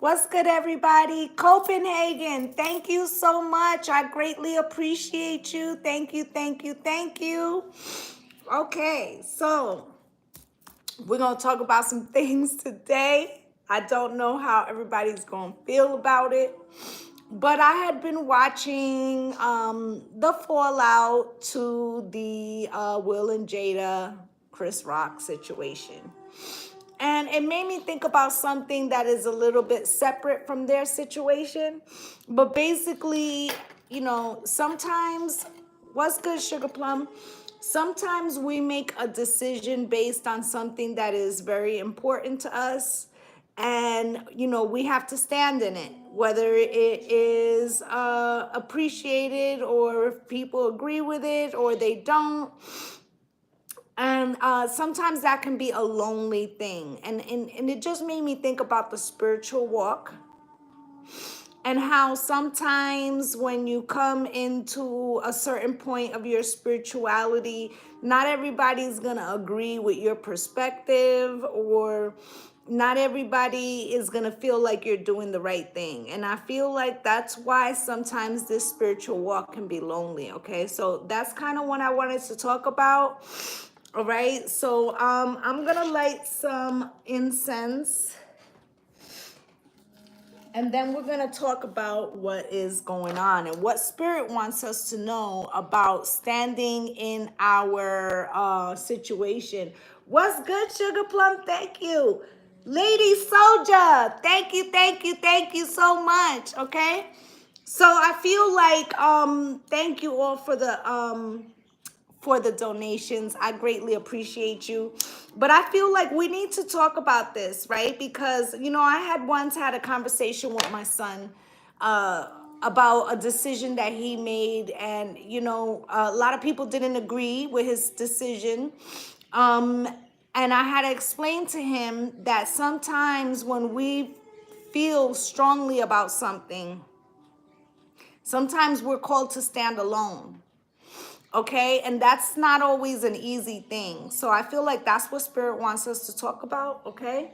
What's good, everybody? Copenhagen, thank you so much. I greatly appreciate you. Thank you, thank you, thank you. Okay, so we're going to talk about some things today. I don't know how everybody's going to feel about it, but I had been watching the fallout to the Will and Jada Chris Rock situation. And it made me think about something that is a little bit separate from their situation. But basically, you know, sometimes, what's good, Sugar Plum? Sometimes we make a decision based on something that is very important to us. And, you know, we have to stand in it, whether it is appreciated or if people agree with it or they don't. And sometimes that can be a lonely thing. And it just made me think about the spiritual walk and how sometimes when you come into a certain point of your spirituality, not everybody's going to agree with your perspective, or not everybody is going to feel like you're doing the right thing. And I feel like that's why sometimes this spiritual walk can be lonely. Okay, so that's kind of what I wanted to talk about. All right, so I'm gonna light some incense, and then we're gonna talk about what is going on and what Spirit wants us to know about standing in our situation. What's good, Sugar Plum? Thank you. Lady Soldier, thank you, thank you, thank you so much. Okay, so I feel like thank you all for the donations. I greatly appreciate you. But I feel like we need to talk about this, right? Because, you know, I had once had a conversation with my son about a decision that he made. And, you know, a lot of people didn't agree with his decision. And I had to explain to him that sometimes when we feel strongly about something, sometimes we're called to stand alone. Okay, and that's not always an easy thing. So I feel like that's what Spirit wants us to talk about. Okay,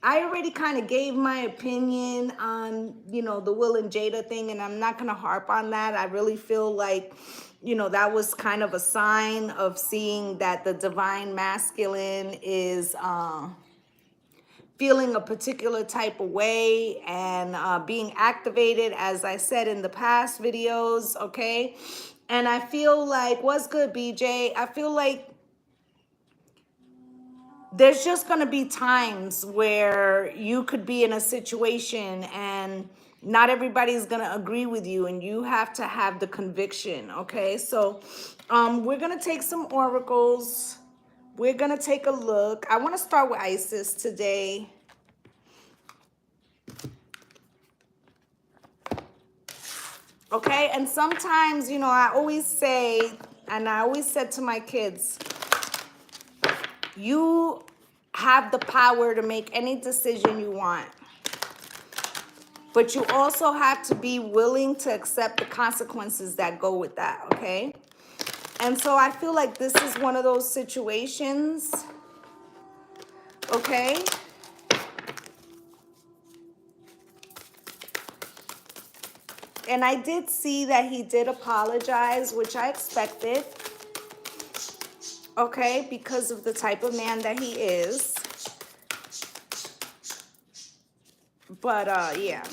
I already kind of gave my opinion on, you know, the Will and Jada thing, and I'm not going to harp on that. I really feel like, you know, that was kind of a sign of seeing that the divine masculine is feeling a particular type of way and being activated, as I said in the past videos. Okay, and I feel like, what's good, BJ? I feel like there's just going to be times where you could be in a situation and not everybody's going to agree with you, and you have to have the conviction. Okay, so we're going to take some oracles. We're going to take a look. I want to start with Isis today. Okay, and sometimes, you know, I always say, and I always said to my kids, you have the power to make any decision you want, but you also have to be willing to accept the consequences that go with that. Okay, and so I feel like this is one of those situations. Okay, and I did see that he did apologize, which I expected. Okay, because of the type of man that he is. But yeah,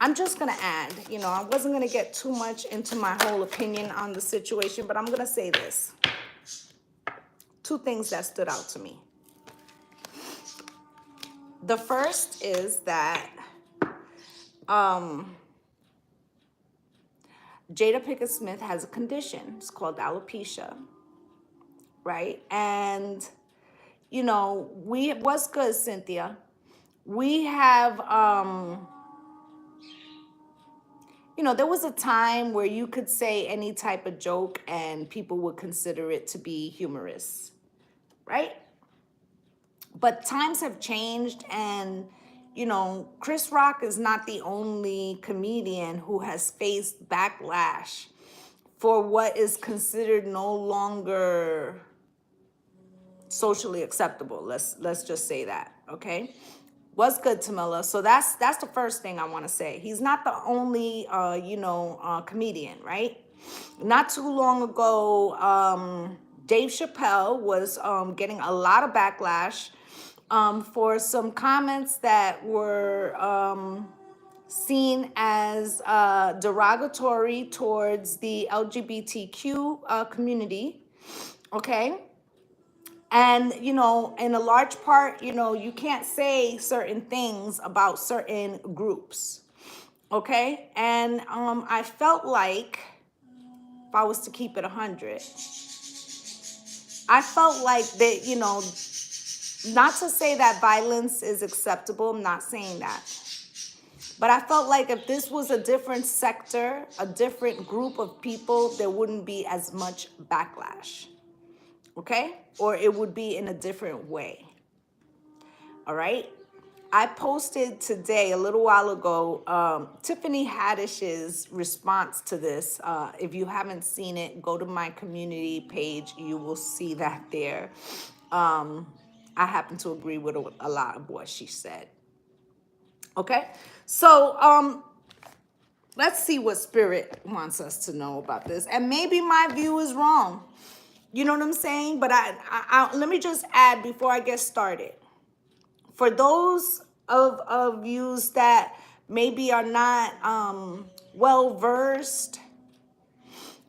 I'm just gonna add, you know, I wasn't gonna get too much into my whole opinion on the situation, but I'm gonna say this. Two things that stood out to me. The first is that Jada Pinkett Smith has a condition. It's called alopecia, right? And, you know, what's good, Cynthia? We have, you know, there was a time where you could say any type of joke and people would consider it to be humorous, right? But times have changed, and, you know, Chris Rock is not the only comedian who has faced backlash for what is considered no longer socially acceptable. Let's just say that. okay? What's good, Tamila? So that's the first thing I want to say. He's not the only, comedian, right? Not too long ago, Dave Chappelle was getting a lot of backlash for some comments that were seen as derogatory towards the LGBTQ community, okay? And, in a large part, you can't say certain things about certain groups, okay? And I felt like, if I was to keep it 100, I felt like that, not to say that violence is acceptable, I'm not saying that. But I felt like if this was a different sector, a different group of people, there wouldn't be as much backlash, okay? Or it would be in a different way, all right? I posted today, a little while ago, Tiffany Haddish's response to this. If you haven't seen it, go to my community page. You will see that there. I happen to agree with a lot of what she said. Okay, so let's see what Spirit wants us to know about this. And maybe my view is wrong. You know what I'm saying? But let me just add before I get started. For those of yous that maybe are not well versed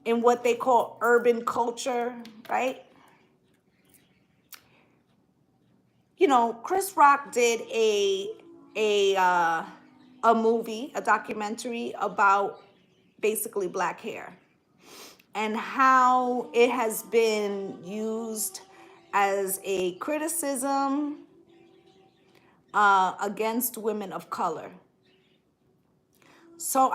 in what they call urban culture, right? Chris Rock did a movie, a documentary about basically black hair and how it has been used as a criticism against women of color. So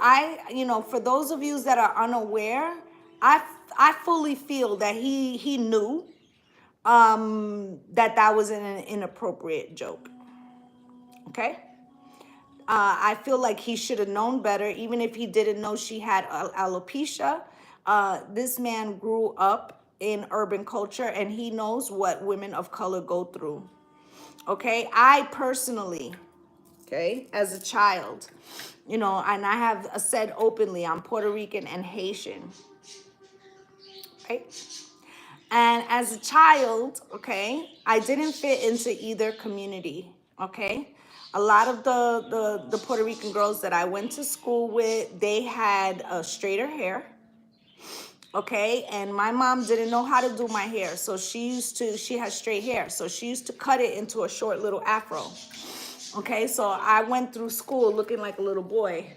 for those of you that are unaware, I fully feel that he knew that was an inappropriate joke. Okay. I feel like he should have known better, even if he didn't know she had alopecia. This man grew up in urban culture and he knows what women of color go through. Okay, I personally, okay, as a child, and I have said openly, I'm Puerto Rican and Haitian, right? And as a child, okay, I didn't fit into either community, okay? A lot of the Puerto Rican girls that I went to school with, they had straighter hair, okay? And my mom didn't know how to do my hair, so she has straight hair, so she used to cut it into a short little afro, okay? So I went through school looking like a little boy.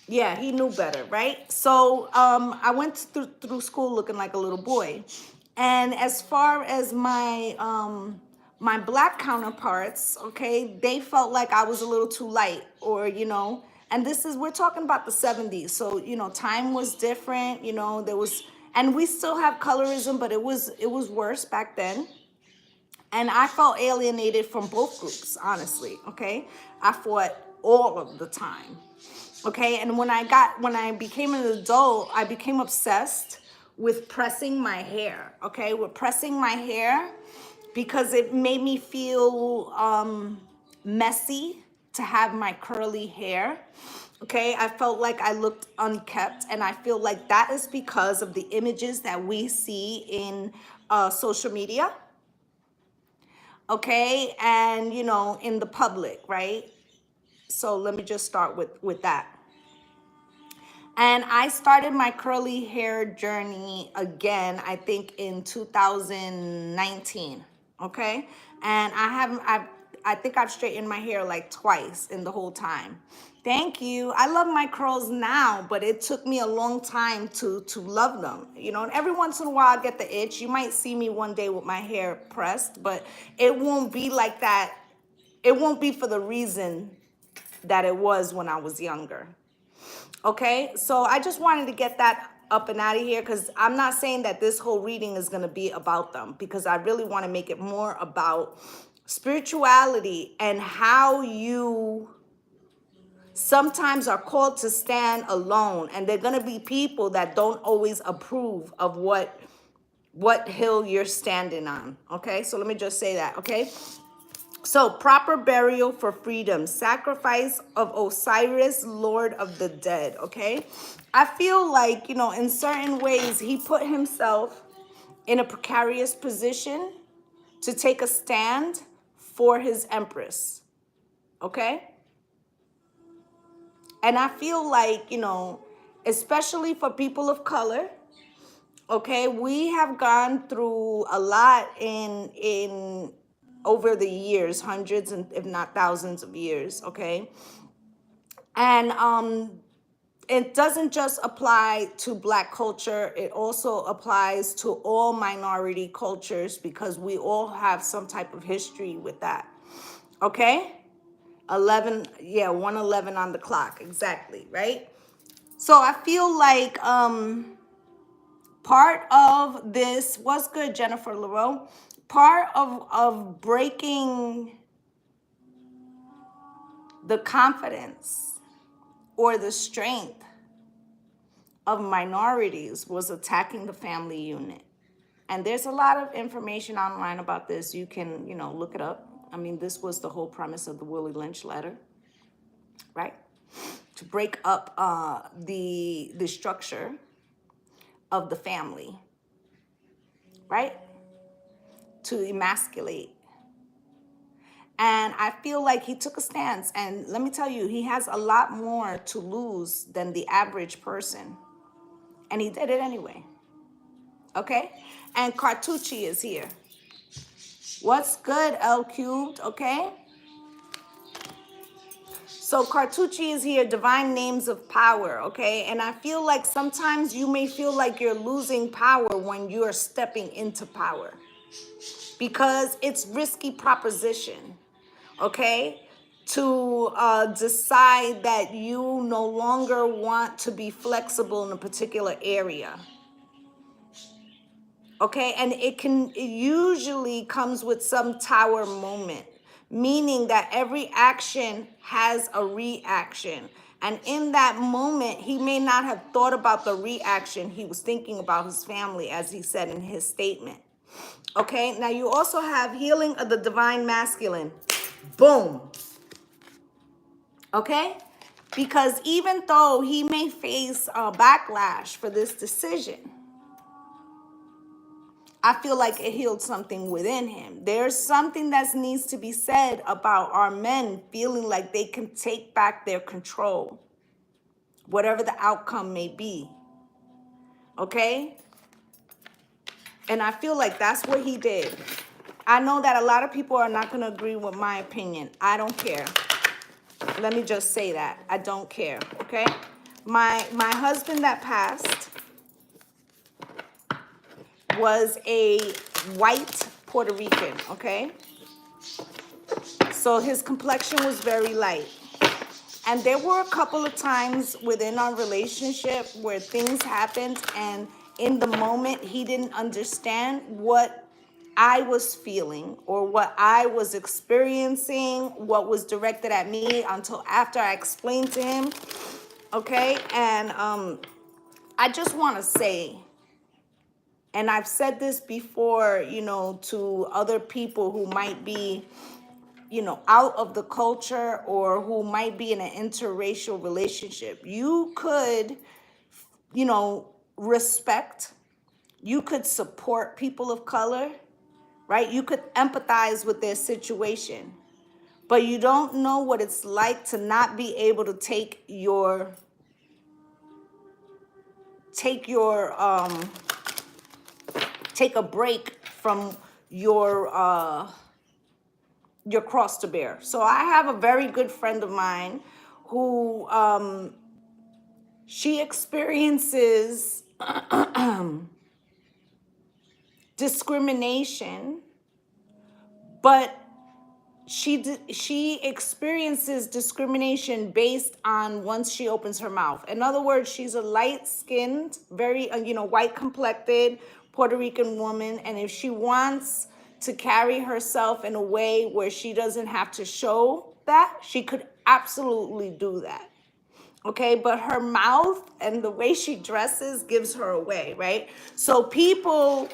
Yeah, he knew better, right? So I went through school looking like a little boy. And as far as my my black counterparts, okay, they felt like I was a little too light, or and we're talking about the 70s. So, time was different, there was, and we still have colorism, but it was worse back then. And I felt alienated from both groups, honestly, okay? I fought all of the time. Okay, and when I became an adult, I became obsessed with pressing my hair, okay? With pressing my hair because it made me feel messy to have my curly hair, okay? I felt like I looked unkept, and I feel like that is because of the images that we see in social media, okay? And, in the public, right? So let me just start with that. And I started my curly hair journey again, I think in 2019, okay? And I think I've straightened my hair like twice in the whole time. Thank you. I love my curls now, but it took me a long time to love them. And every once in a while I get the itch. You might see me one day with my hair pressed, but it won't be like that. It won't be for the reason that it was when I was younger. Okay, so I just wanted to get that up and out of here because I'm not saying that this whole reading is going to be about them, because I really want to make it more about spirituality and how you sometimes are called to stand alone, and there are going to be people that don't always approve of what hill you're standing on. Okay, so let me just say that. Okay, So, proper burial for freedom, sacrifice of Osiris, Lord of the dead, okay? I feel like, you know, in certain ways, he put himself in a precarious position to take a stand for his Empress, okay? And I feel like, you know, especially for people of color, okay, we have gone through a lot in over the years, hundreds and if not thousands of years, okay? And it doesn't just apply to Black culture, it also applies to all minority cultures because we all have some type of history with that. Okay? 11, yeah, 111 on the clock, exactly, right? So I feel like part of this was good, Jennifer Leroux. Part of breaking the confidence or the strength of minorities was attacking the family unit. And there's a lot of information online about this. You can, you know, look it up. I mean, this was the whole premise of the Willie Lynch letter, right? To break up the structure of the family, right? To emasculate. And I feel like he took a stance. And let me tell you, he has a lot more to lose than the average person. And he did it anyway. Okay? And Cartucci is here. What's good, L cubed? Okay? So Cartucci is here, divine names of power, okay? And I feel like sometimes you may feel like you're losing power when you're stepping into power because it's risky proposition, okay? To decide that you no longer want to be flexible in a particular area. Okay, and it usually comes with some tower moment, meaning that every action has a reaction. And in that moment, he may not have thought about the reaction. He was thinking about his family, as he said in his statement. Okay, now you also have healing of the divine masculine. Boom. Okay, because even though he may face a backlash for this decision, I feel like it healed something within him. There's something that needs to be said about our men feeling like they can take back their control, whatever the outcome may be. Okay? And I feel like that's what he did. I know that a lot of people are not going to agree with my opinion. I don't care. Let me just say that. I don't care. Okay? My husband that passed was a white Puerto Rican, okay? So his complexion was very light. And there were a couple of times within our relationship where things happened and in the moment he didn't understand what I was feeling or what I was experiencing, what was directed at me until after I explained to him, okay? And I just want to say, and I've said this before, you know, to other people who might be, you know, out of the culture or who might be in an interracial relationship. You could, you know, respect, you could support people of color, right? You could empathize with their situation, but you don't know what it's like to not be able to take a break from your cross to bear. So I have a very good friend of mine who she experiences discrimination, but she experiences discrimination based on once she opens her mouth. In other words, she's a light-skinned, very white complected Puerto Rican woman, and if she wants to carry herself in a way where she doesn't have to show that, she could absolutely do that. Okay, but her mouth and the way she dresses gives her away, right? So people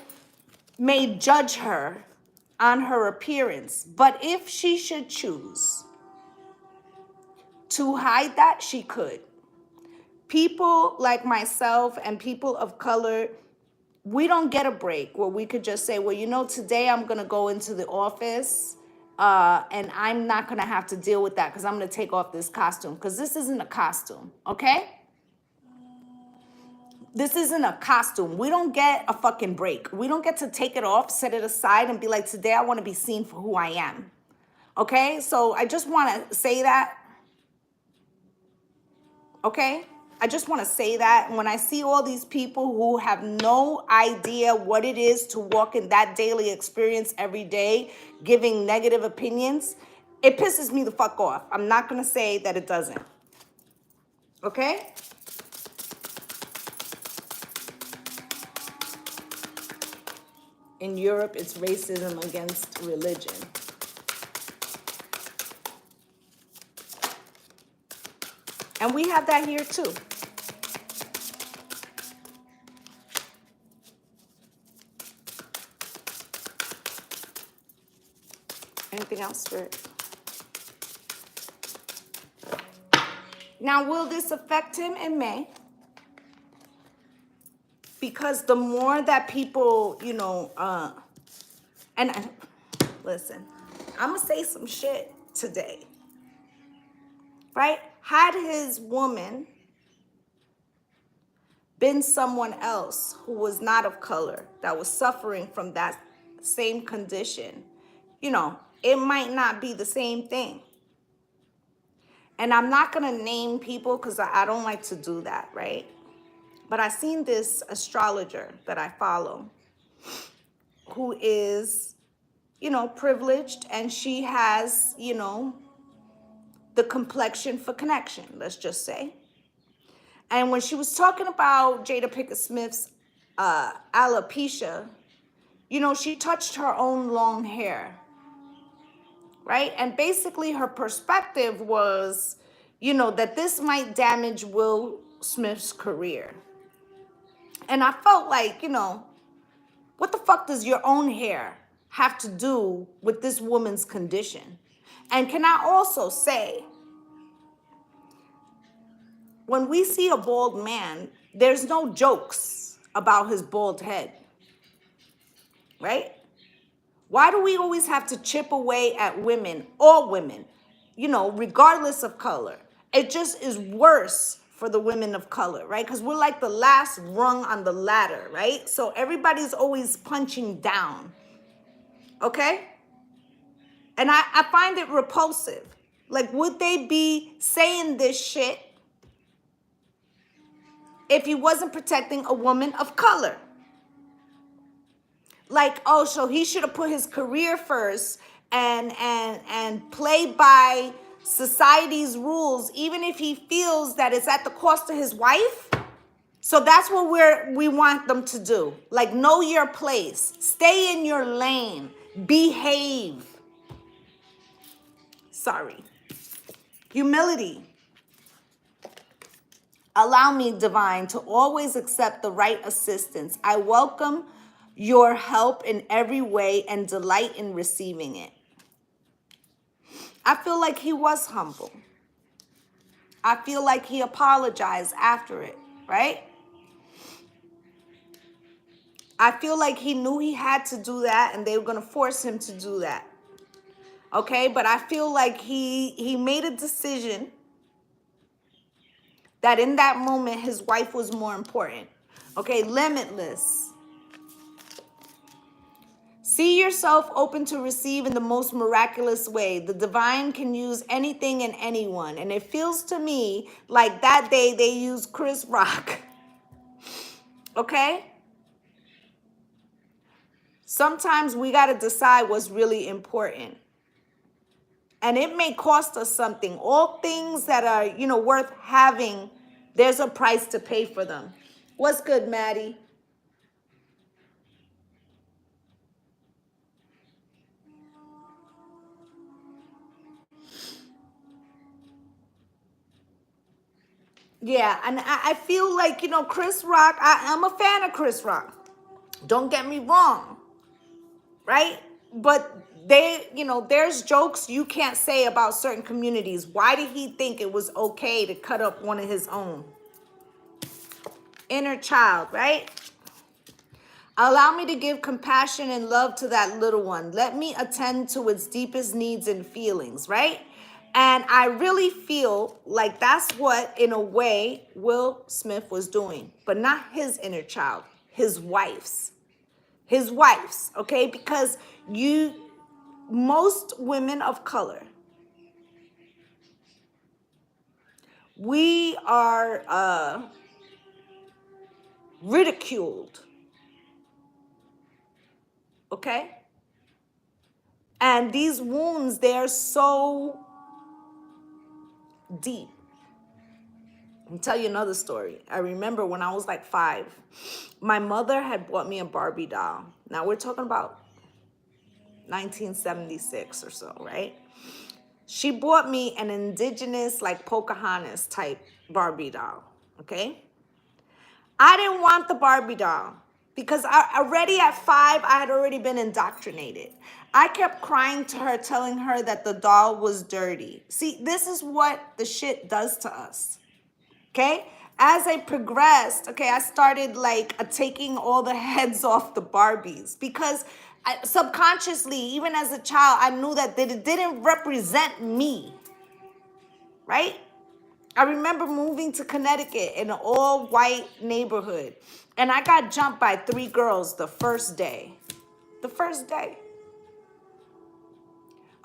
may judge her on her appearance. But if she should choose to hide that, she could. People like myself and people of color, we don't get a break where we could just say, well, you know, today I'm going to go into the office and I'm not going to have to deal with that because I'm going to take off this costume, because this isn't a costume, okay? This isn't a costume. We don't get a fucking break. We don't get to take it off, set it aside, and be like, today I want to be seen for who I am. Okay? So I just want to say that. Okay? I just want to say that. When I see all these people who have no idea what it is to walk in that daily experience every day, giving negative opinions, it pisses me the fuck off. I'm not going to say that it doesn't. Okay? In Europe, it's racism against religion. And we have that here too. Anything else, Spirit? Now, will this affect him in May? Because the more that people, you know, listen, I'm going to say some shit today, right? Had his woman been someone else who was not of color, that was suffering from that same condition, you know, it might not be the same thing. And I'm not going to name people because I don't like to do that, right? But I seen this astrologer that I follow who is, you know, privileged, and she has, you know, the complexion for connection, let's just say. And when she was talking about Jada Pinkett Smith's alopecia, you know, she touched her own long hair, right? And basically her perspective was, you know, that this might damage Will Smith's career. And I felt like, you know, what the fuck does your own hair have to do with this woman's condition? And can I also say, when we see a bald man, there's no jokes about his bald head, right? Why do we always have to chip away at women, all women, you know, regardless of color? It just is worse for the women of color, right? Because we're like the last rung on the ladder, right? So everybody's always punching down, okay? And I find it repulsive. Like, would they be saying this shit if he wasn't protecting a woman of color? Like, oh, so he should have put his career first and play by society's rules, even if he feels that it's at the cost of his wife. So that's what we want them to do. Like, know your place, stay in your lane, behave. Sorry. Humility. Allow me, divine, to always accept the right assistance. I welcome your help in every way and delight in receiving it. I feel like he was humble. I feel like he apologized after it, right? I feel like he knew he had to do that and they were going to force him to do that. Okay, but I feel like he made a decision that in that moment his wife was more important. Okay, limitless. See yourself open to receive in the most miraculous way. The divine can use anything and anyone. And it feels to me like that day they used Chris Rock. Okay? Sometimes we got to decide what's really important. And it may cost us something. All things that are, you know, worth having, there's a price to pay for them. What's good, Maddie? Yeah, and I feel like, you know, Chris Rock, I'm a fan of Chris Rock. Don't get me wrong, right? but they, you know, there's jokes you can't say about certain communities. Why did he think it was okay to cut up one of his own? Inner child, right? Allow me to give compassion and love to that little one. Let me attend to its deepest needs and feelings, right? And I really feel like that's what, in a way, Will Smith was doing, but not his inner child, his wife's. His wife's, okay? Because most women of color, we are ridiculed, okay? And these wounds, they're so deep. I'll tell you another story. I remember when I was like 5, my mother had bought me a Barbie doll. Now we're talking about 1976 or so, right? She bought me an indigenous, like Pocahontas type Barbie doll, okay? I didn't want the Barbie doll because I already at 5, I had already been indoctrinated. I kept crying to her, telling her that the doll was dirty. See, this is what the shit does to us, okay? As I progressed, okay, I started like taking all the heads off the Barbies because subconsciously, even as a child, I knew that it didn't represent me, right? I remember moving to Connecticut in an all-white neighborhood, and I got jumped by 3 girls the first day. The first day.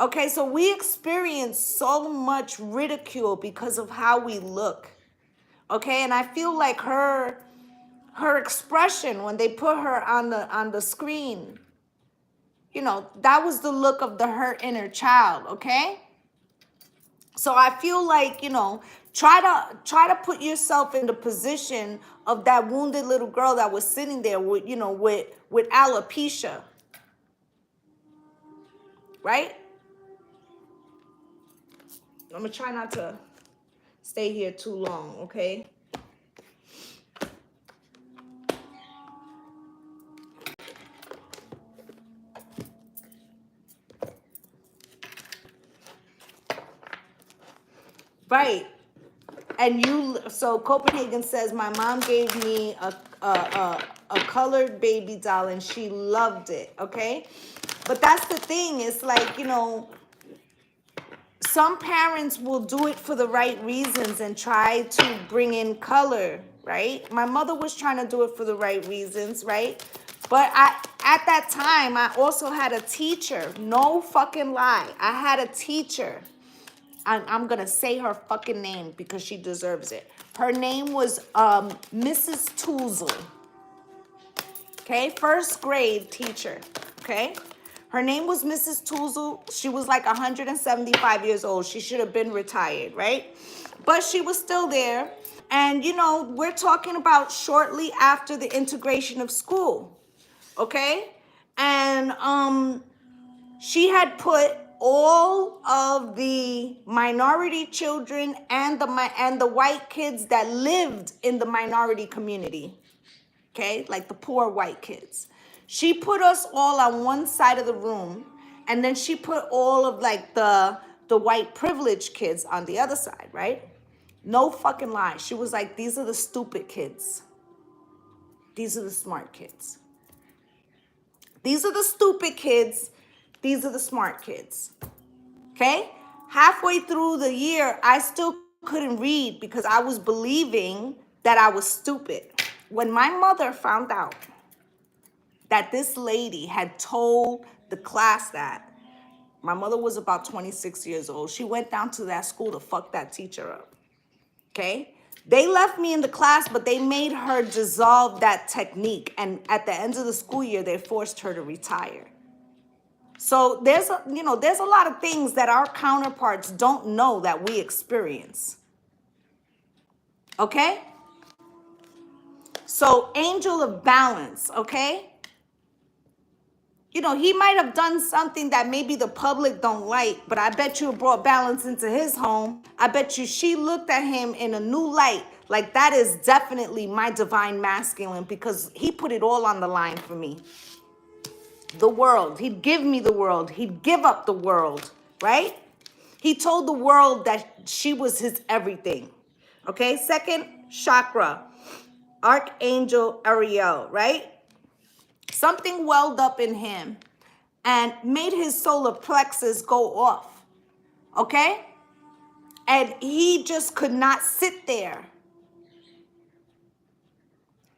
Okay, so we experience so much ridicule because of how we look. Okay, and I feel like her expression when they put her on the screen, you know, that was the look of her inner child, okay? So I feel like, you know, try to put yourself in the position of that wounded little girl that was sitting there with, you know, with alopecia. Right? I'm going to try not to stay here too long, okay? Right. And so Copenhagen says, my mom gave me a colored baby doll and she loved it, okay? But that's the thing, it's like, you know, some parents will do it for the right reasons and try to bring in color, right? My mother was trying to do it for the right reasons, right? But at that time, I also had a teacher, no fucking lie. I had a teacher. I'm going to say her fucking name because she deserves it. Her name was Mrs. Toozle. Okay, 1st grade teacher, okay? Her name was Mrs. Toozle. She was like 175 years old. She should have been retired, right? But she was still there. And, you know, we're talking about shortly after the integration of school, okay? And she had put all of the minority children and the white kids that lived in the minority community, okay, like the poor white kids. She put us all on one side of the room, and then she put all of like the white privileged kids on the other side, right? No fucking lie. She was like, these are the stupid kids. These are the smart kids. These are the stupid kids. These are the smart kids. Okay? Halfway through the year, I still couldn't read because I was believing that I was stupid. When my mother found out that this lady had told the class that, my mother was about 26 years old. She went down to that school to fuck that teacher up. Okay? They left me in the class, but they made her dissolve that technique. And at the end of the school year, they forced her to retire. So there's a lot of things that our counterparts don't know that we experience. Okay? So angel of balance, okay? You know, he might have done something that maybe the public don't like, but I bet you it brought balance into his home. I bet you she looked at him in a new light. Like, that is definitely my divine masculine because he put it all on the line for me. the world. He'd give me the world. He'd give up the world, right? He told the world that she was his everything. Okay, second chakra, Archangel Ariel, right? Something welled up in him and made his solar plexus go off, okay? And he just could not sit there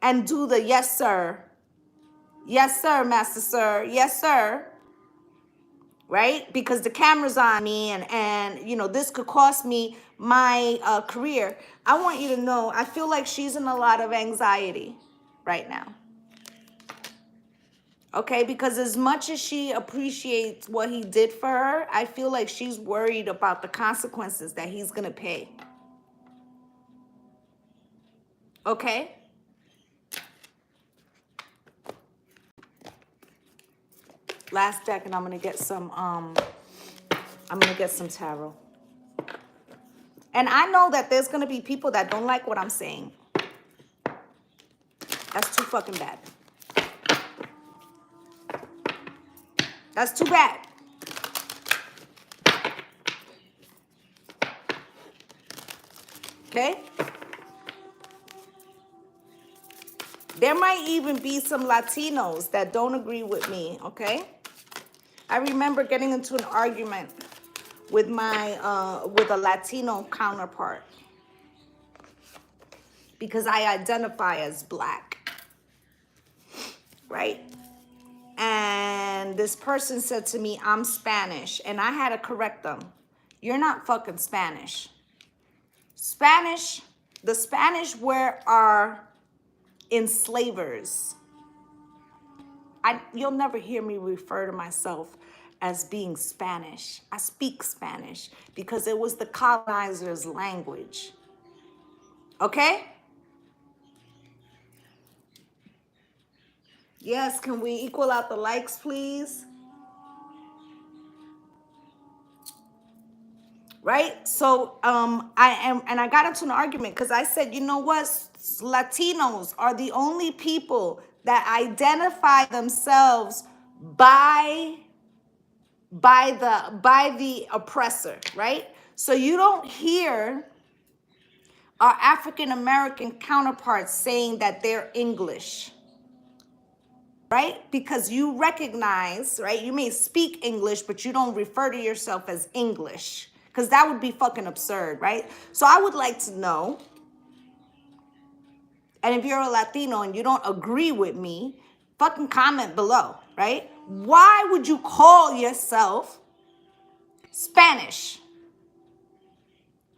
and do the yes, sir, master sir, yes, sir, right? Because the camera's on me and you know, this could cost me my career. I want you to know, I feel like she's in a lot of anxiety right now. Okay, because as much as she appreciates what he did for her, I feel like she's worried about the consequences that he's gonna pay. Okay? Last deck, and I'm gonna get some tarot. And I know that there's gonna be people that don't like what I'm saying. That's too fucking bad. That's too bad. Okay? There might even be some Latinos that don't agree with me, okay? I remember getting into an argument with my with a Latino counterpart because I identify as black, right? And this person said to me, I'm Spanish, and I had to correct them. You're not fucking Spanish. Spanish, the Spanish were our enslavers. You'll never hear me refer to myself as being Spanish. I speak Spanish because it was the colonizer's language. Okay? Yes, can we equal out the likes, please? Right? So I got into an argument because I said, you know what? Latinos are the only people that identify themselves by the oppressor, right? So you don't hear our African American counterparts saying that they're English, right? Because you recognize, right? You may speak English, but you don't refer to yourself as English, because that would be fucking absurd, right? So I would like to know, and if you're a Latino and you don't agree with me, fucking comment below, right? Why would you call yourself Spanish?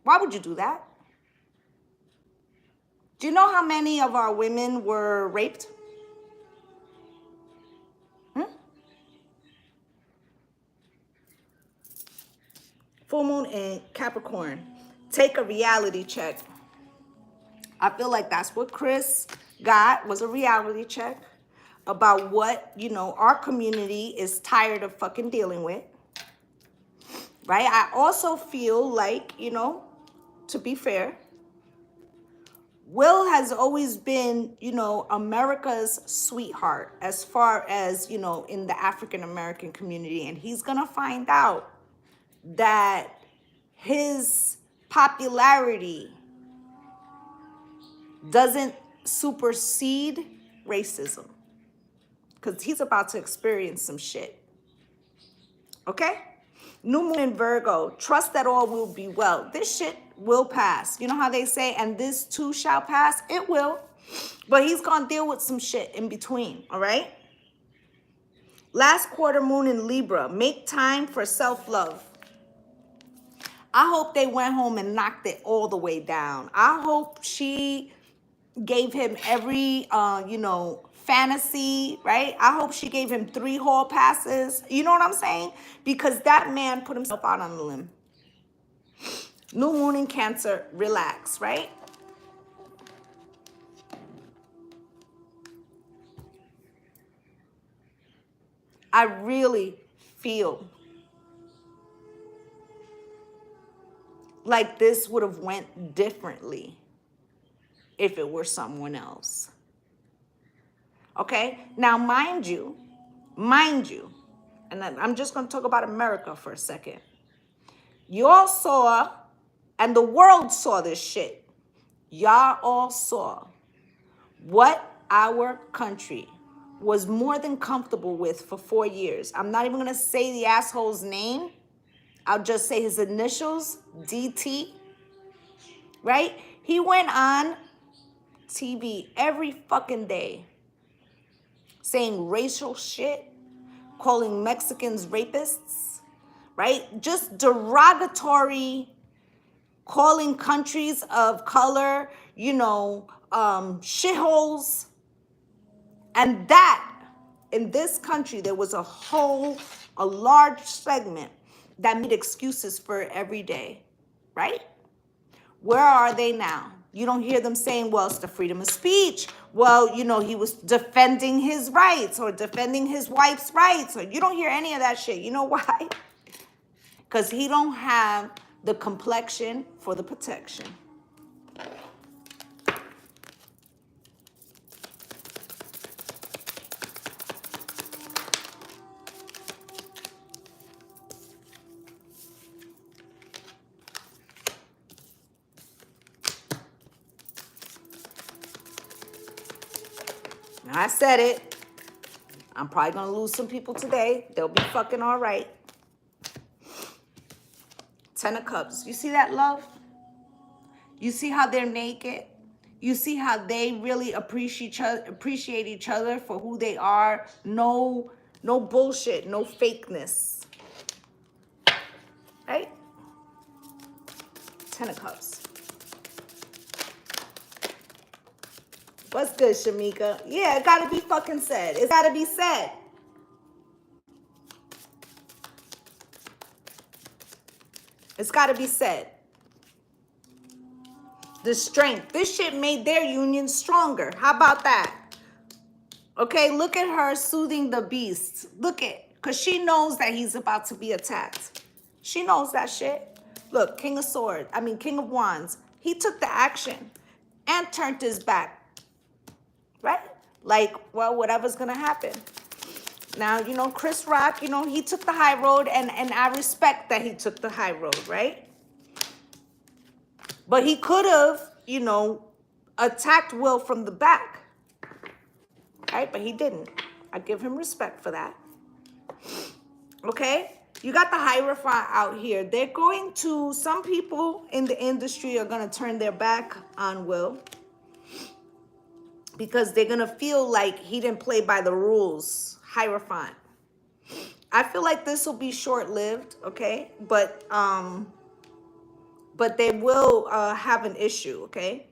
Why would you do that? Do you know how many of our women were raped? Full moon in Capricorn. Take a reality check. I feel like that's what Chris got, was a reality check about what, you know, our community is tired of fucking dealing with. Right? I also feel like, you know, to be fair, Will has always been, you know, America's sweetheart as far as, you know, in the African American community. And he's going to find out that his popularity doesn't supersede racism, because he's about to experience some shit. Okay? New moon in Virgo. Trust that all will be well. This shit will pass. You know how they say, and this too shall pass? It will. But he's going to deal with some shit in between. All right? Last quarter moon in Libra. Make time for self-love. I hope they went home and knocked it all the way down. I hope she gave him every, you know, fantasy, right? I hope she gave him 3 hall passes. You know what I'm saying? Because that man put himself out on the limb. New moon in Cancer, relax, right? I really feel like this would have went differently if it were someone else. Okay? Now, mind you, Mind you, and I'm just going to talk about America for a second. You all saw, and the world saw this shit. Y'all all saw what our country was more than comfortable with for 4 years. I'm not even going to say the asshole's name. I'll just say his initials, DT, right? He went on TV every fucking day saying racial shit, calling Mexicans rapists, right? Just derogatory, calling countries of color, shitholes. And that, in this country, there was a large segment that made excuses for every day, right? Where are they now? You don't hear them saying, well, it's the freedom of speech. Well, he was defending his rights or defending his wife's rights. Or you don't hear any of that shit. You know why? Because he don't have the complexion for the protection. I said it. I'm probably going to lose some people today. They'll be fucking all right. 10 of Cups. You see that, love? You see how they're naked? You see how they really appreciate each other for who they are? No bullshit, no fakeness. Right? 10 of Cups. What's good, Shamika? Yeah, it gotta be fucking said. It's gotta be said. It's gotta be said. The strength. This shit made their union stronger. How about that? Okay, look at her soothing the beast. Look at, because she knows that he's about to be attacked. She knows that shit. Look, King of Wands. He took the action and turned his back. Right? Like, well, whatever's going to happen. Now, Chris Rock, he took the high road, and I respect that he took the high road, right? But he could have, attacked Will from the back. Right? But he didn't. I give him respect for that. Okay? You got the Hierophant out here. Some people in the industry are going to turn their back on Will, because they're going to feel like he didn't play by the rules. Hierophant. I feel like this will be short-lived, okay? But they will have an issue, okay?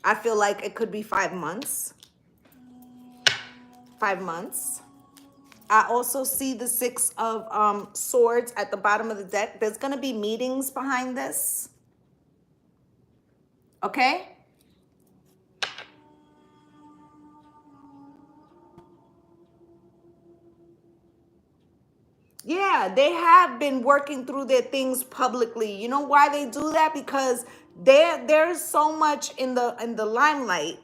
I feel like it could be 5 months. 5 months. I also see the 6 of Swords at the bottom of the deck. There's going to be meetings behind this. Okay? Yeah, they have been working through their things publicly. You know why they do that? Because there's so much in the limelight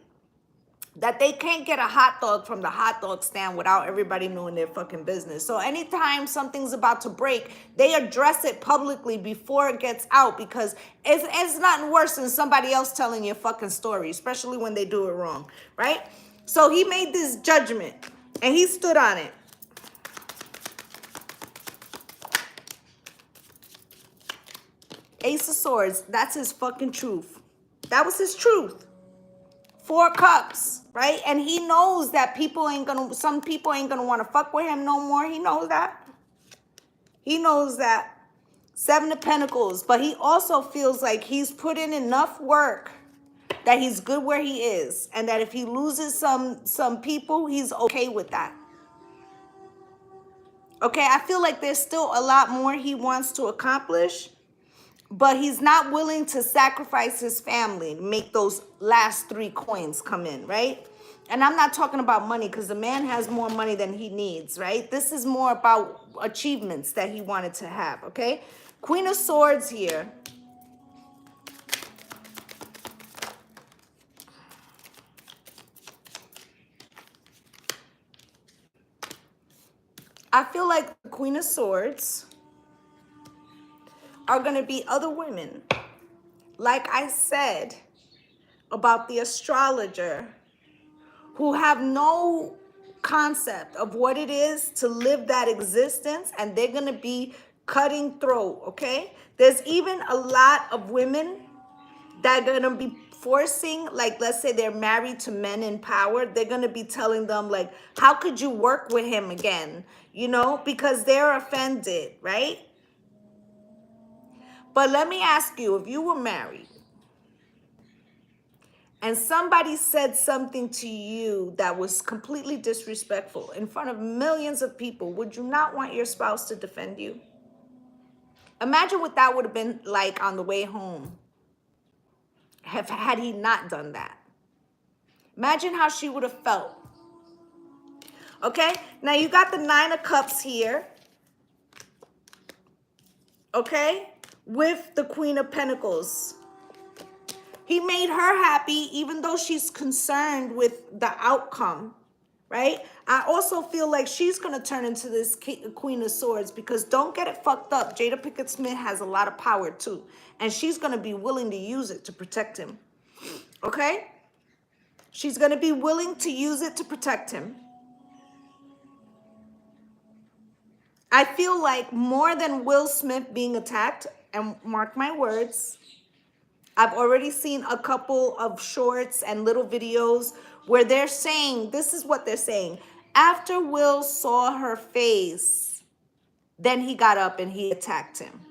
that they can't get a hot dog from the hot dog stand without everybody knowing their fucking business. So anytime something's about to break, they address it publicly before it gets out, because it's nothing worse than somebody else telling your fucking story, especially when they do it wrong, right? So he made this judgment and he stood on it. Ace of Swords, that's his fucking truth. That was his truth. 4 Cups, right? And he knows that some people ain't gonna want to fuck with him no more. He knows that. He knows that. 7 of Pentacles, but he also feels like he's put in enough work that he's good where he is, and that if he loses some people, he's okay with that. Okay, I feel like there's still a lot more he wants to accomplish, but he's not willing to sacrifice his family to make those last 3 coins come in, right? And I'm not talking about money, because the man has more money than he needs, right? This is more about achievements that he wanted to have, okay? Queen of Swords here. I feel like the Queen of Swords are going to be other women. Like I said about the astrologer, who have no concept of what it is to live that existence, and they're going to be cutting throat, okay? There's even a lot of women that are going to be forcing, like, let's say they're married to men in power, they're going to be telling them, like, how could you work with him again? You know, because they're offended, right? But let me ask you, if you were married and somebody said something to you that was completely disrespectful in front of millions of people, would you not want your spouse to defend you? Imagine what that would have been like on the way home had he not done that. Imagine how she would have felt. Okay, now you got the Nine of Cups here, okay, with the Queen of Pentacles. He made her happy even though she's concerned with the outcome, right? I also feel like she's going to turn into this Queen of Swords, because don't get it fucked up. Jada Pinkett Smith has a lot of power too, and she's going to be willing to use it to protect him, okay? She's going to be willing to use it to protect him. I feel like more than Will Smith being attacked, and mark my words, I've already seen a couple of shorts and little videos where they're saying, this is what they're saying. After Will saw her face, then he got up and he attacked him.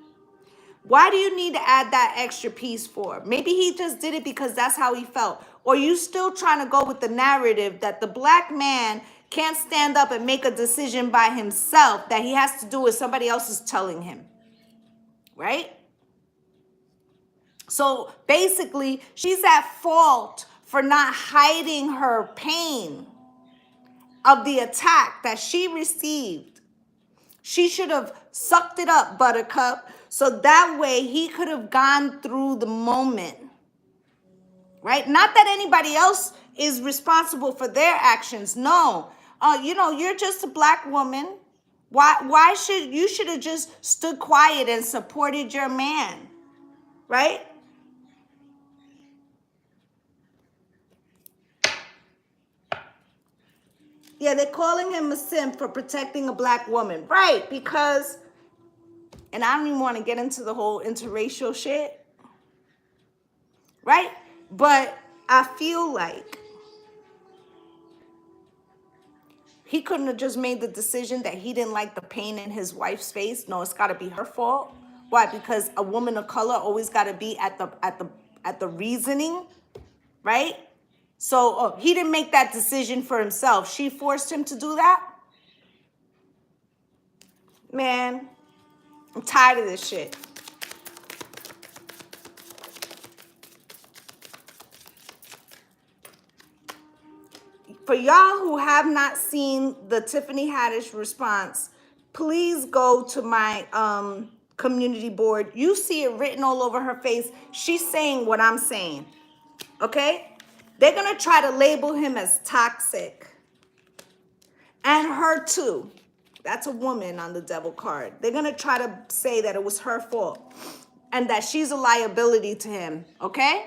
Why do you need to add that extra piece for? Maybe he just did it because that's how he felt. Or you still trying to go with the narrative that the black man can't stand up and make a decision by himself, that he has to do what somebody else is telling him, right? So basically, she's at fault for not hiding her pain of the attack that she received. She should have sucked it up, Buttercup, so that way he could have gone through the moment, right? Not that anybody else is responsible for their actions. No, you know, you're just a black woman. Why should you should have just stood quiet and supported your man, right? Yeah, they're calling him a simp for protecting a black woman. Right, because, and I don't even want to get into the whole interracial shit, right? But I feel like he couldn't have just made the decision that he didn't like the pain in his wife's face. No, it's got to be her fault. Why? Because a woman of color always got to be at the reasoning, right? So he didn't make that decision for himself. She forced him to do that. Man, I'm tired of this shit. For y'all who have not seen the Tiffany Haddish response, please go to my community board. You see it written all over her face. She's saying what I'm saying, okay? They're going to try to label him as toxic. And her too. That's a woman on the devil card. They're going to try to say that it was her fault and that she's a liability to him, okay?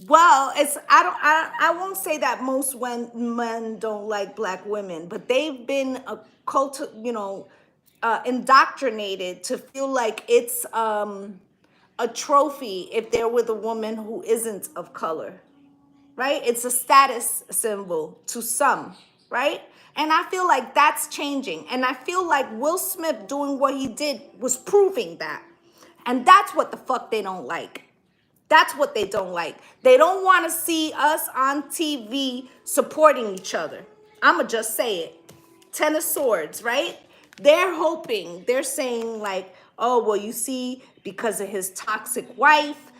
Well, I won't say that most men don't like black women, but they've been indoctrinated to feel like it's a trophy if they're with a woman who isn't of color, right? It's a status symbol to some, right? And I feel like that's changing. And I feel like Will Smith doing what he did was proving that. And that's what the fuck they don't like. That's what they don't like. They don't want to see us on TV supporting each other. I'ma just say it. Ten of Swords, right? They're hoping, they're saying like, oh, well, you see, because of his toxic wife,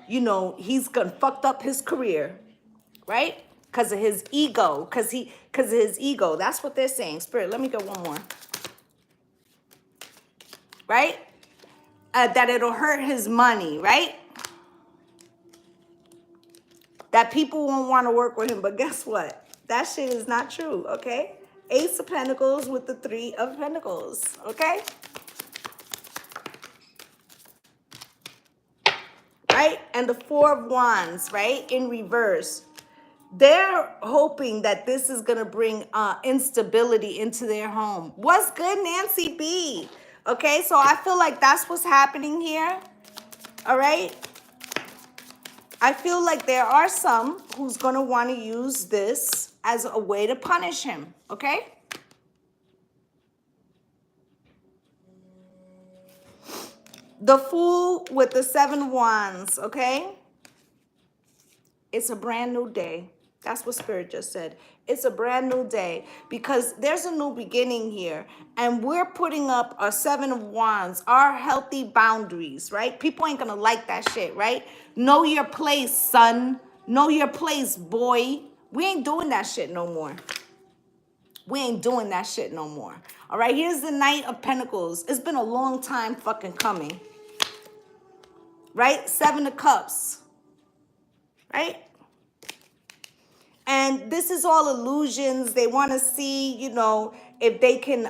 he's gonna fucked up his career, right? Because of his ego, because of his ego. That's what they're saying. Spirit, let me get one more. Right? That it'll hurt his money, right? that people won't want to work with him. But guess what? That shit is not true, okay? Ace of Pentacles with the Three of Pentacles, okay? Right? And the Four of Wands, right? In reverse. They're hoping that this is going to bring instability into their home. What's good, Nancy B? Okay, so I feel like that's what's happening here. All right? I feel like there are some who's going to want to use this as a way to punish him. Okay? The Fool with the Seven Wands. Okay? It's a brand new day. That's what Spirit just said. It's a brand new day because there's a new beginning here. And we're putting up our Seven of Wands, our healthy boundaries, right? People ain't going to like that shit, right? Know your place, son. Know your place, boy. We ain't doing that shit no more. We ain't doing that shit no more. All right, here's the Knight of Pentacles. It's been a long time fucking coming. Right? Seven of Cups. Right? And this is all illusions. They want to see, you know, if they can,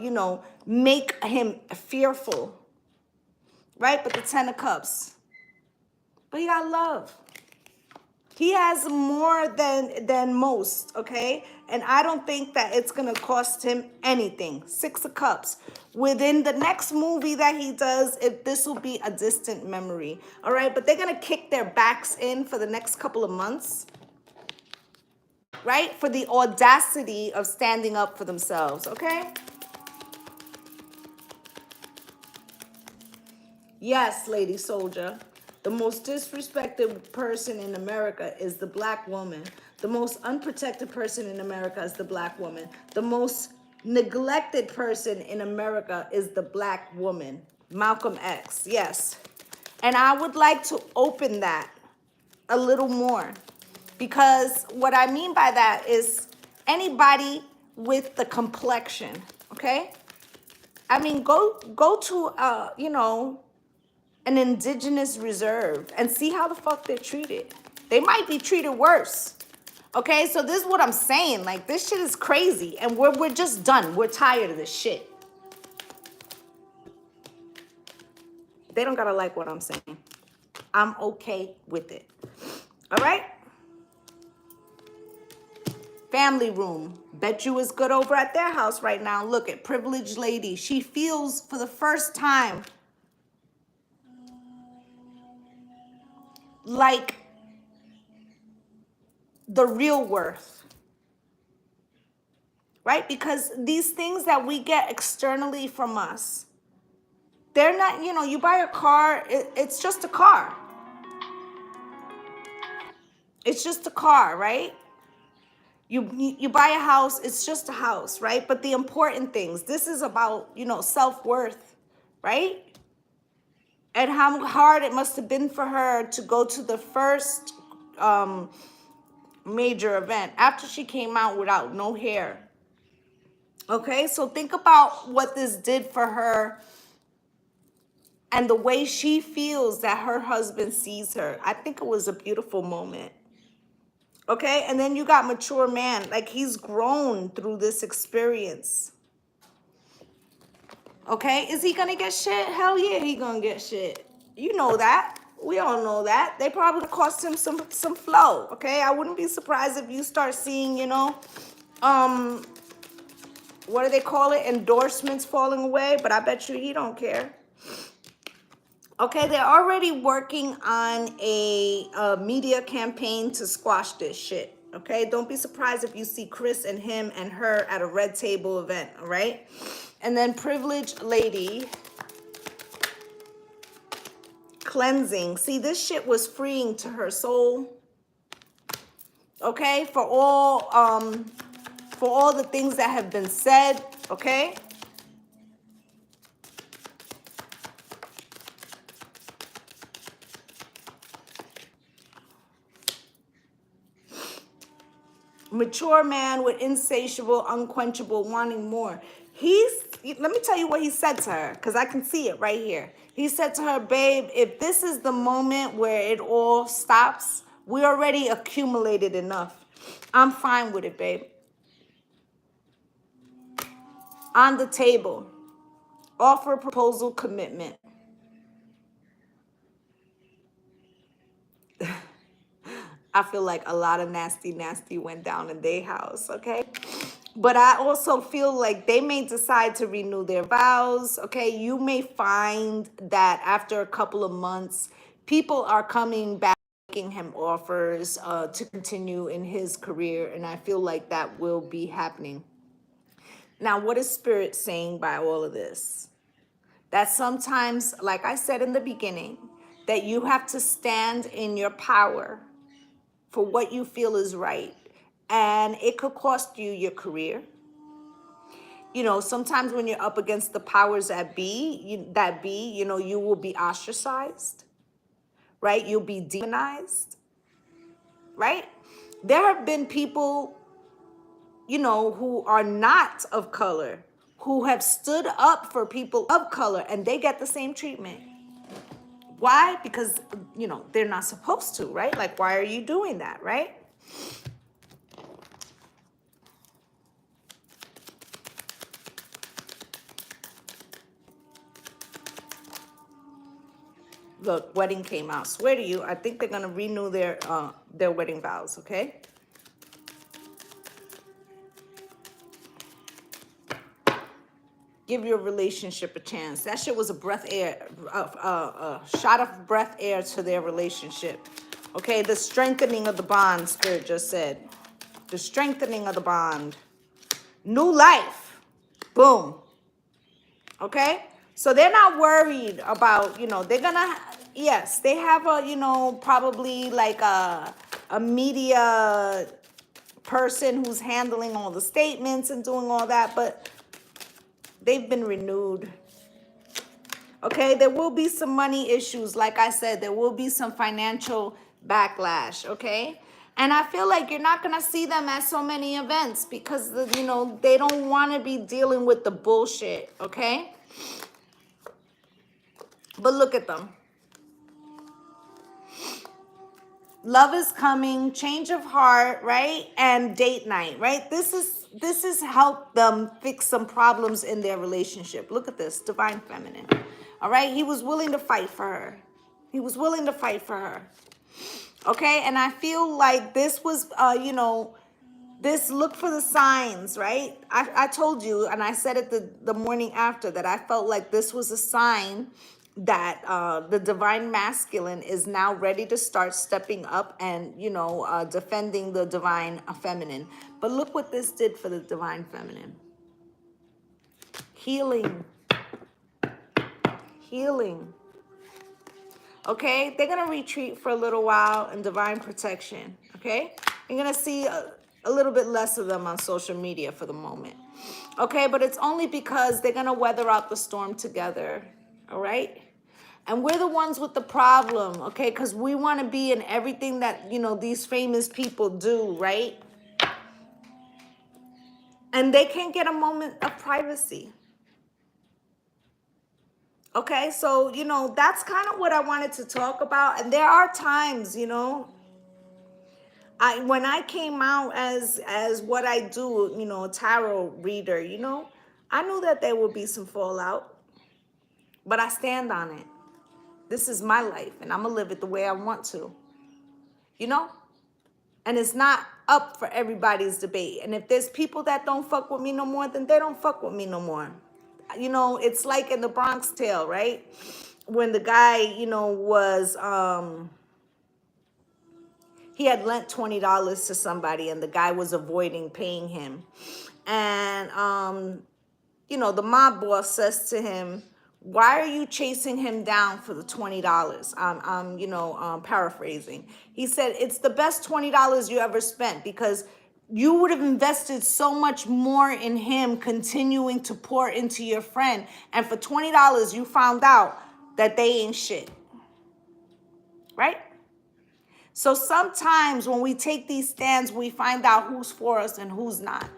you know, make him fearful. Right? But the Ten of Cups. But he got love. He has more than most, okay? And I don't think that it's going to cost him anything. Six of Cups. Within the next movie that he does, this will be a distant memory. All right? But they're going to kick their backs in for the next couple of months. Right? For the audacity of standing up for themselves, okay? Yes, Lady Soldier. The most disrespected person in America is the black woman. The most unprotected person in America is the black woman. The most neglected person in America is the black woman. Malcolm X, yes. And I would like to open that a little more. Because what I mean by that is anybody with the complexion, okay? I mean, go to, you know, an indigenous reserve and see how the fuck they're treated. They might be treated worse. Okay, so this is what I'm saying. Like, this shit is crazy. And we're just done. We're tired of this shit. They don't gotta like what I'm saying. I'm okay with it. All right? Family room. Bet you it's good over at their house right now. Look at privileged lady. She feels for the first time like the real worth. Right? Because these things that we get externally from us, they're not, you know, you buy a car, it's just a car. It's just a car, right? You buy a house, it's just a house, right? But the important things, this is about, you know, self-worth, right? And how hard it must have been for her to go to the first major event after she came out without no hair. Okay, so think about what this did for her and the way she feels that her husband sees her. I think it was a beautiful moment. Okay, and then you got mature man. Like, he's grown through this experience. Okay, is he gonna get shit? Hell yeah, he gonna get shit. You know that. We all know that. They probably cost him some flow. Okay, I wouldn't be surprised if you start seeing, you know, what do they call it? Endorsements falling away. But I bet you he don't care. Okay, they're already working on a media campaign to squash this shit. Okay, don't be surprised if you see Chris and him and her at a red table event. All right, and then privileged lady. Cleansing. See, this shit was freeing to her soul. Okay, for all the things that have been said. Okay. Mature man with insatiable, unquenchable, wanting more. Let me tell you what he said to her, because I can see it right here. He said to her, babe, if this is the moment where it all stops, We already accumulated enough. I'm fine with it, babe. On the table. Offer, proposal, commitment. I feel like a lot of nasty went down in their house, okay? But I also feel like they may decide to renew their vows, okay? You may find that after a couple of months, people are coming back, making him offers to continue in his career, and I feel like that will be happening. Now, what is Spirit saying by all of this? That sometimes, like I said in the beginning, that you have to stand in your power for what you feel is right. And it could cost you your career. You know, sometimes when you're up against the powers that be, you will be ostracized, right? You'll be demonized, right? There have been people, who are not of color, who have stood up for people of color, and they get the same treatment. Why? Because, they're not supposed to, right? Like, why are you doing that, right? Look, wedding came out. Swear to you, I think they're gonna renew their wedding vows, okay? Give your relationship a chance. That shit was a shot of breath air to their relationship. Okay, the strengthening of the bond, Spirit just said. The strengthening of the bond. New life. Boom. Okay? So they're not worried about, they're gonna, yes, they have probably like a media person who's handling all the statements and doing all that, but they've been renewed. Okay, there will be some money issues. Like I said, there will be some financial backlash, okay? And I feel like you're not gonna see them at so many events because, they don't wanna be dealing with the bullshit, okay? But look at them. Love is coming, change of heart, right? And date night, right? This is helped them fix some problems in their relationship. Look at this, divine feminine. All right, he was willing to fight for her. He was willing to fight for her. Okay, and I feel like this was, this look for the signs, right? I told you, and I said it the morning after, that I felt like this was a sign that the divine masculine is now ready to start stepping up and, defending the divine feminine. But look what this did for the divine feminine. Healing. Healing. Okay? They're going to retreat for a little while in divine protection. Okay? You're going to see a little bit less of them on social media for the moment. Okay? But it's only because they're going to weather out the storm together. All right? And we're the ones with the problem, okay? Because we want to be in everything that, these famous people do, right? And they can't get a moment of privacy. Okay, so, that's kind of what I wanted to talk about. And there are times, when I came out as what I do, a tarot reader, I knew that there would be some fallout. But I stand on it. This is my life, and I'm going to live it the way I want to. And it's not up for everybody's debate. And if there's people that don't fuck with me no more, then they don't fuck with me no more. It's like in the Bronx Tale, right? When the guy, was, he had lent $20 to somebody and the guy was avoiding paying him. And, the mob boss says to him, why are you chasing him down for the $20? I'm paraphrasing. He said, it's the best $20 you ever spent because you would have invested so much more in him continuing to pour into your friend. And for $20, you found out that they ain't shit. Right? So sometimes when we take these stands, we find out who's for us and who's not.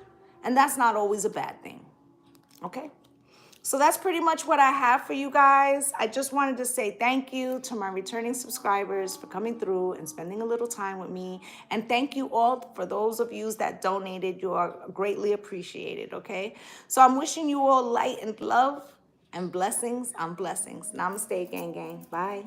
And that's not always a bad thing. Okay? So that's pretty much what I have for you guys. I just wanted to say thank you to my returning subscribers for coming through and spending a little time with me. And thank you all for those of you that donated. You are greatly appreciated, okay? So I'm wishing you all light and love and blessings on blessings. Namaste, gang, gang. Bye.